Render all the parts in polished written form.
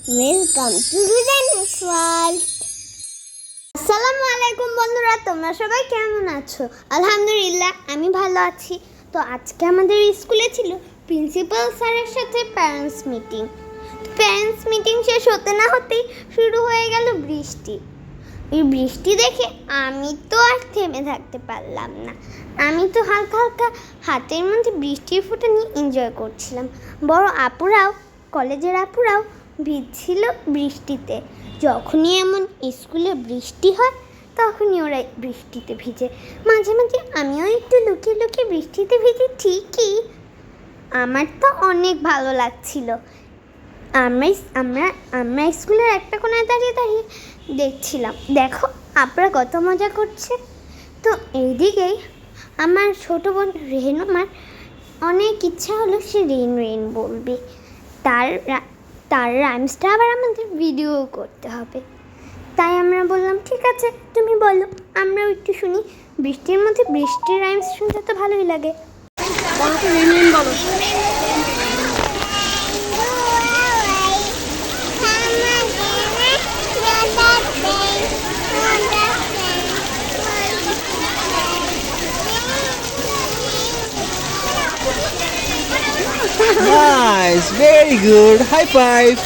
Welcome to রুদানস world. আসসালামু আলাইকুম বন্ধুরা, তোমরা সবাই কেমন আছো? আলহামদুলিল্লাহ আমি ভালো আছি। তো আজকে আমাদের স্কুলে ছিল প্রিন্সিপাল স্যারের সাথে প্যারেন্টস মিটিং। প্যারেন্টস মিটিং শেষ হতে না হতেই শুরু হয়ে গেল বৃষ্টি। এই বৃষ্টি দেখে আমি তো আর থেমে থাকতে পারলাম না। আমি তো হালকা হালকা হাতের মধ্যে বৃষ্টির ফোঁটা নিয়ে এনজয় করছিলাম। বড় আপুরাও, কলেজের আপুরাও ভিজছিল বৃষ্টিতে। যখনই এমন স্কুলে বৃষ্টি হয় তখনই ওরা বৃষ্টিতে ভিজে। মাঝে মাঝে আমিও একটু লুকিয়ে লুকিয়ে বৃষ্টিতে ভিজে ঠিকই। আমার তো অনেক ভালো লাগছিল। আমরা স্কুলের একটা কোণায় দাঁড়িয়ে দাঁড়িয়ে দেখছিলাম, দেখো আপনারা কত মজা করছে। তো এইদিকেই আমার ছোটো বোন রেহনুমার অনেক ইচ্ছা হলো সে রেন রেন বলবে। তার রাইমসটা আবার আমাদের ভিডিও করতে হবে। তাই আমরা বললাম ঠিক আছে তুমি বলো, আমরাও একটু শুনি। বৃষ্টির মধ্যে বৃষ্টির রাইমস শুনতে তো ভালোই লাগে। বলো তো, রেন রেন বলো। Nice, very good. High five.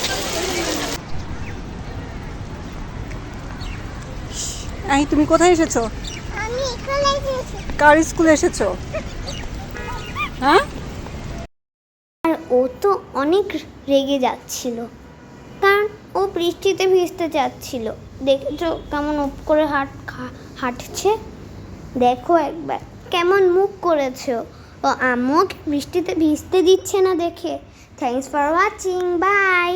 এই তুমি কোথায় এসেছো? আমি স্কুলে এসেছি। কার স্কুলে এসেছো? হ্যাঁ, আর ও তো অনেক রেগে যাচ্ছিল, কারণ ও বৃষ্টিতে ভিজতে যাচ্ছিল। দেখেছো কেমন উপ করে হাঁটছে? দেখো একবার কেমন মুখ করেছে ও। আম্মু ওকে বৃষ্টিতে ভিজতে দিচ্ছে না দেখে। Thanks for watching, by.